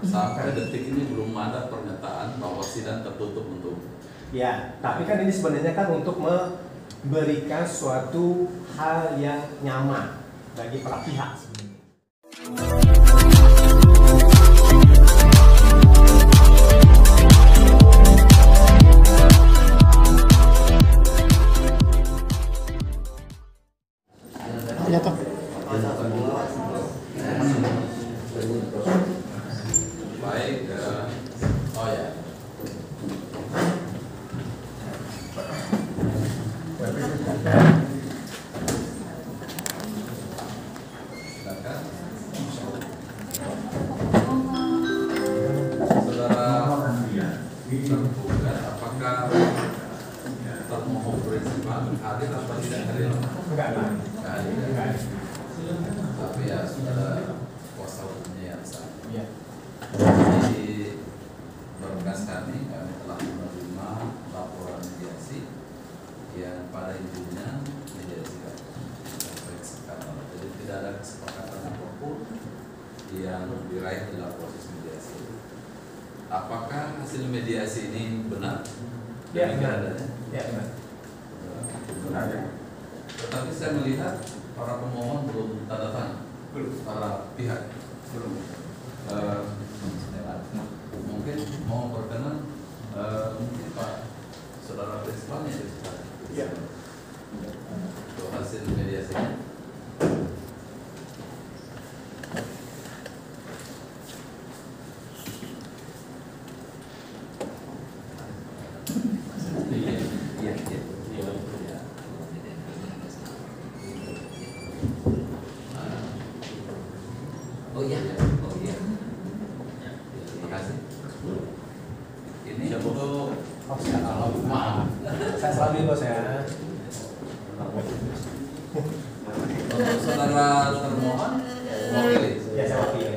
Sampai detik ini belum ada pernyataan bahwa sidang tertutup untuk. Ya, tapi kan ini sebenarnya kan untuk memberikan suatu hal yang nyaman bagi para pihak sebenarnya. Ya toh. Baik, oh ya. Silakan. Saudara tergugat, apakah termohon prinsipal hadir atau tidak hadir? Enggak lah. Nggak hadir. Tapi ya sudah kuasa hukumnya yang sah. Ya. Jadi berkas kami telah menerima laporan mediasi yang pada intinya mediasi jadi tidak ada kesepakatan apapun yang diraih dalam proses mediasi. Apakah hasil mediasi ini benar? Ya, benar. Adanya? Ya, benar. Benar ya. Tetapi saya melihat para pemohon belum tanda tangan. Belum. Para pihak belum. Mungkin mau berkenan mungkin Pak Saudara Prinsipalnya Ya. Untuk hasil mediasinya. Oh iya, oh iya. Terima kasih. Ini untuk maaf. Saya selalu bos ya. Untuk saudara termohon mewakili. Ya, saya wakili.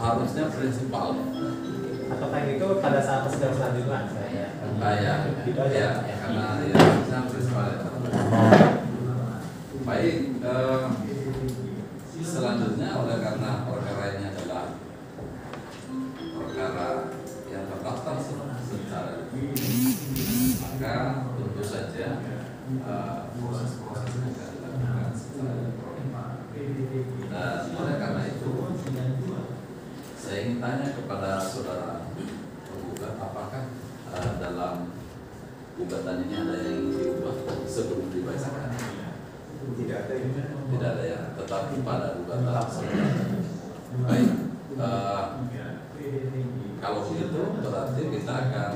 Harusnya prinsipal. Atau kayak gitu pada saat persidangan selanjutnya saya. Gitu aja. Ya, karena ya harusnya prinsipal. Baik, selanjutnya oleh karena perkara ini adalah perkara yang terdaftar secara maka tentu saja proses-prosesnya akan dilakukan secara elektronik. Dan oleh karena itu saya ingin tanya kepada saudara penggugat, apakah dalam gugatan ini ada yang diubah sebelum dibacakan? Tidak ada ini. Tidak ada ya, tetapi pada gugatan sebenarnya. Baik, kalau begitu berarti kita akan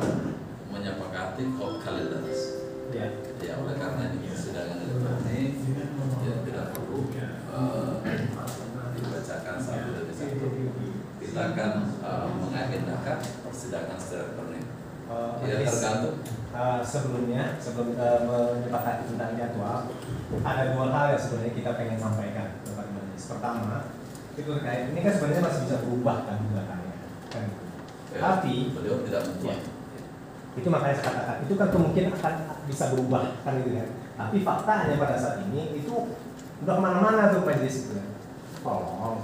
menyepakati code calendars. Ya. Ya, oleh karena ini persidangan elektronik, ya tidak perlu dibacakan satu demi satu. Kita akan mengagendakan persidangan secara elektronik. Ya tergantung. Sebelum menyepakati tentang jadwal, ada dua hal yang sebenarnya kita pengen sampaikan kepada majelis. Pertama, itu terkait ini kan sebenarnya masih bisa berubah kan gugatannya, kan? Ya, Tapi beliau tidak membuat. Itu makanya saya katakan itu kan kemungkinan akan bisa berubah kan gitu kan. Tapi faktanya pada saat ini itu udah kemana-mana tuh majelis itu kan. Tolong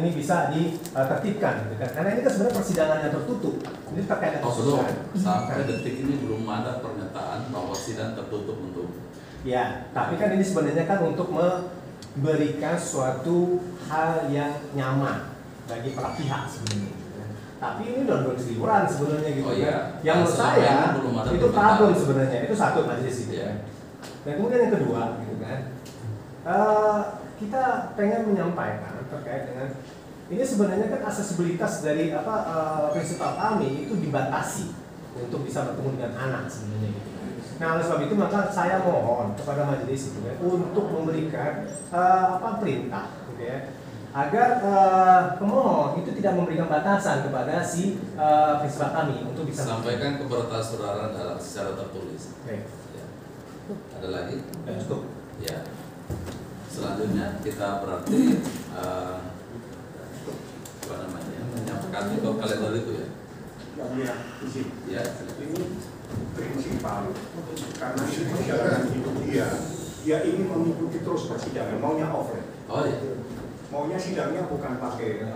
ini bisa ditertibkan gitu kan. Karena ini kan sebenarnya persidangan yang tertutup. Ini terkait dengan belum. Sampai detik ini belum ada pernyataan bahwa sidang tertutup untuk. Ya, tapi kan ini sebenarnya kan untuk memberikan suatu hal yang nyaman bagi para pihak sebenarnya. Tapi ini udah berseliweran sebenarnya gitu kan. Yang menurut saya itu problem sebenarnya. Itu satu majelis gitu kan. Dan kemudian yang kedua gitu kan. Kita pengen menyampaikan terkait dengan ini sebenarnya kan aksesibilitas dari prinsipal kami itu dibatasi untuk bisa bertemu dengan anak sebenarnya gitu. Nah, oleh sebab itu maka saya mohon kepada majelis itu ya, untuk memberikan perintah gitu ya, agar pemohon itu tidak memberikan batasan kepada si prinsipal kami untuk bisa sampaikan kepada saudara dalam secara tertulis. Baik. Ya. Ada lagi? Cukup. Ya. Selanjutnya kita berarti menyampaikan ke kalender itu ya. Ya. Ini prinsipal karena ini perjalanan hidup dia ingin mengikuti terus persidangan. Pokoknya sidangnya bukan pakai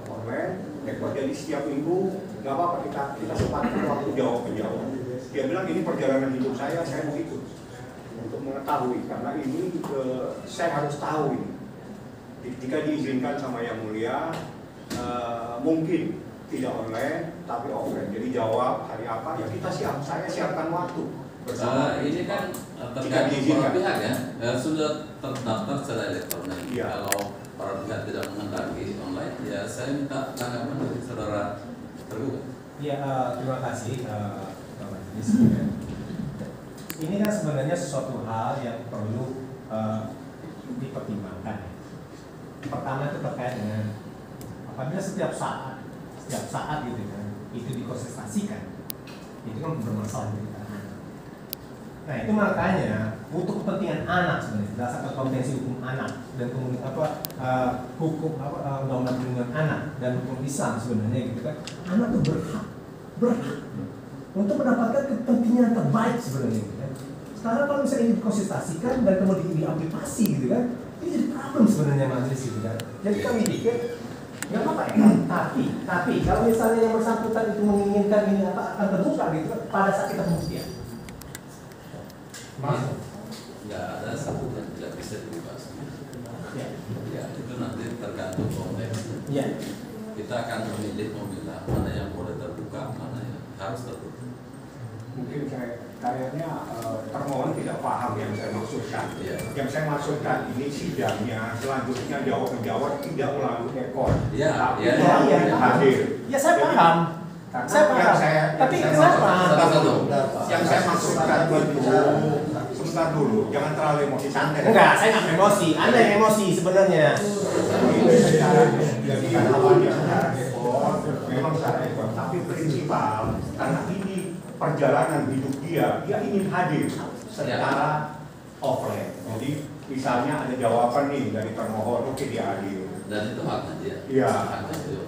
online, rekod. Jadi setiap minggu nggak apa-apa kita sempatkan waktu jawab menjawab. Dia bilang ini perjalanan hidup saya mau ikut untuk mengetahui karena ini saya harus tahu ini. Jika diizinkan sama Yang Mulia, mungkin tidak online tapi offline. Jadi jawab hari apa ya saya siapkan waktu bersama. Ini kan tergantung para pihak ya. Sudah terdaftar secara elektronik. Ya. Kalau para pihak tidak menghendaki online, ya saya minta tanggapan dari saudara tergugat. Ya, terima kasih Pak Majelis. Ini kan sebenarnya sesuatu hal yang perlu dipertimbangkan. Pertama itu terkait dengan apabila setiap saat gitu kan itu dikontestasikan, itu kan bermasalah bagi anak. Nah itu makanya untuk kepentingan anak sebenarnya berdasarkan konvensi hukum anak dan kemudian hukum undang-undang perlindungan anak dan hukum Islam sebenarnya gitu kan, anak itu berhak untuk mendapatkan kepentingan terbaik sebenarnya gitu kan. Sekarang kalau misalnya ini dikonsultasikan dan kemudian diaplikasi gitu kan, ini jadi problem sebenarnya majelis gitu kan. Jadi kami pikir nggak apa-apa ya, tapi kalau misalnya yang bersangkutan itu menginginkan ini akan terbuka gitu kan pada saat kita pembuktian. Nggak ada satu yang tidak bisa dibahas. Ya, itu nanti tergantung konteks. Ya. Kita akan memilah mana yang boleh terbuka, mana yang harus terbuka. Mungkin kayaknya termohon tidak paham yang saya maksudkan. Ya. Yang saya maksudkan ini sidangnya selanjutnya jawab menjawab tidak melalui ekor. Ya, tapi ya, melalui hadir. Ya saya paham. Saya paham. Tapi kenapa? Yang saya maksudkan itu sebentar dulu, jangan terlalu emosi, santai. Enggak, saya nggak emosi. Anda yang emosi sebenarnya. Jadi awalnya secara ekor, memang secara ekor, tapi prinsipal karena ini perjalanan hidup dia ingin hadir secara offline. Jadi misalnya ada jawaban nih dari termohon, oke dia hadir. Dan itu haknya dia. Iya. Haknya dia.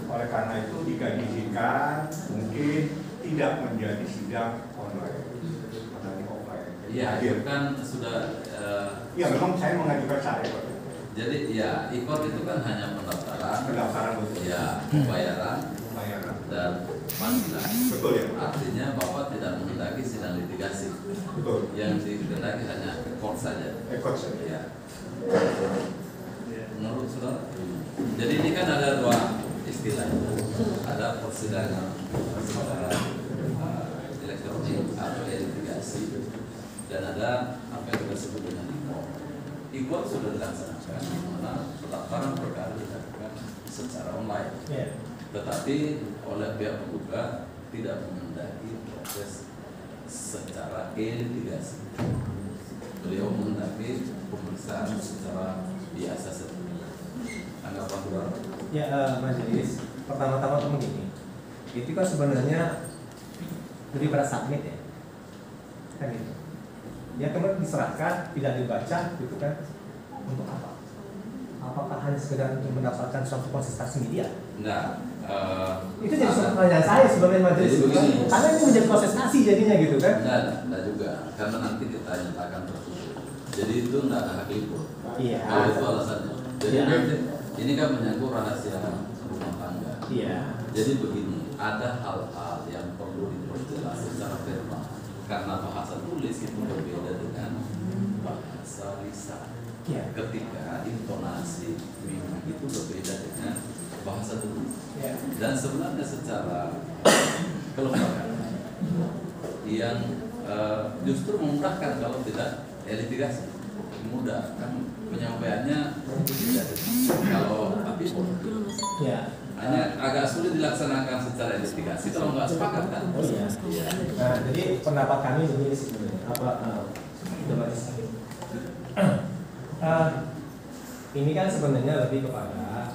Oleh karena itu jika diizinkan mungkin tidak menjadi sidang online. Iya, itu kan sudah. Ya memang saya mengajukan saya. Jadi ya ikor itu kan hanya pendaftaran Betul. Ya pembayaran dan panggilan. Betul ya. Artinya Bapak tidak menghendaki sidang litigasi. Betul. Yang dikehendaki hanya ekor saja. Ekor saja. Ya. Menurut saudara. Jadi ini kan ada dua istilah. Ada persidangan secara elektronik atau litigasi. Dan ada apa yang kita sebut dengan ikor. Ikor sudah dilaksanakan, mana pendaftaran perkara dilakukan secara online. Yeah. Tetapi oleh pihak penggugat tidak menghendaki proses secara litigasi. Beliau menghendaki pemeriksaan secara biasa saja. Anggapan saudara? Ya, majelis. Pertama-tama begini. Itu kan sebenarnya lebih pada submit ya. Kan gitu. Ya kemudian diserahkan, tidak dibaca, gitu kan? Untuk apa? Apakah hanya sekedar untuk mendapatkan suatu konsentrasi media? Enggak. Itu jadi suatu pertanyaan saya sebagai majelis. Karena itu menjadi konsentrasi jadinya gitu kan? Enggak juga. Karena nanti kita nyatakan tertutup. Jadi itu enggak ada hak libur. Iya. Itu alasannya. Jadi nanti ini kan menyangkut rahasia rumah tangga. Iya. Jadi begini, ada hal-hal yang perlu diperjelas secara verbal. Karena bahasa tulis itu berbeda dengan bahasa lisan. Ya. Ketika intonasi mimik itu berbeda dengan bahasa tulis. Ya. Dan sebenarnya secara kelembagaan yang justru memudahkan kalau tidak litigasi. Mudah kan penyampaiannya tidak. Kalau tapi Ya. hanya agak sulit dilaksanakan secara litigasi kalau nggak sepakat kan. Oh iya. Iya. Nah, jadi pendapat kami begini sebenarnya. Ini kan sebenarnya lebih kepada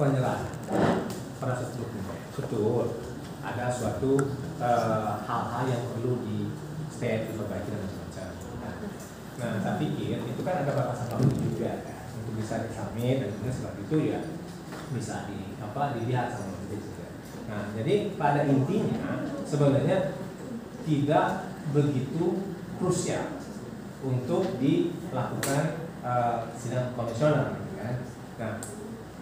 penjelasan proses hukum. Betul. Ada suatu hal-hal yang perlu di step diperbaiki dan macam-macam. Nah, saya pikir itu kan ada batasan waktu juga kan untuk bisa disubmit dan kemudian sebab itu ya bisa dilihat sama majelis juga. Nah, jadi pada intinya sebenarnya tidak begitu krusial untuk dilakukan sidang konvensional, gitu kan. Nah,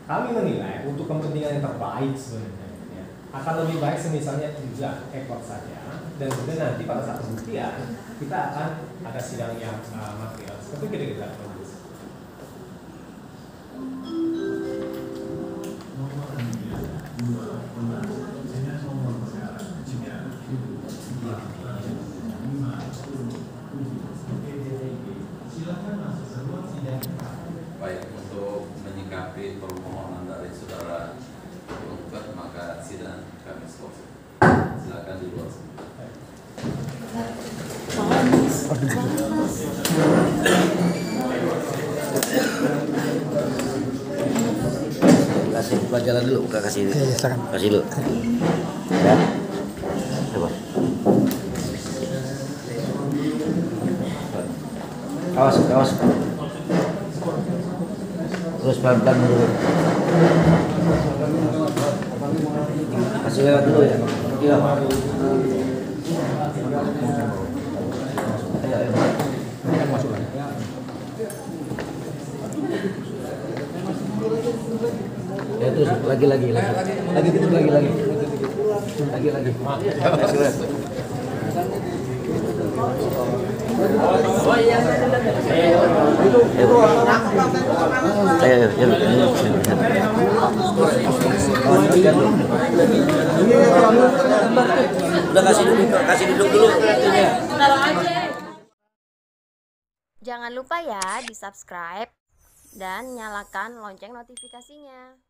kami menilai untuk kepentingan yang terbaik sebenarnya ya, akan lebih baik misalnya 3 ekor saja, dan kemudian nanti pada saat pembuktian kita akan ada sidang yang material. Seperti kira-kira. Baik, untuk menyikapi permohonan dari saudara penggugat, maka sidang kami selesai. Silakan di luar. Kasih pelajaran dulu, buka kasih dulu. Ya. Coba. Awas. Terus pelan-pelan dulu. Kasih lewat dulu ya. Iya. Ayo. Masuk lagi. Ya terus lagi. Lagi gitu lagi. Udah kasih duduk dulu. Jangan lupa ya di subscribe dan nyalakan lonceng notifikasinya.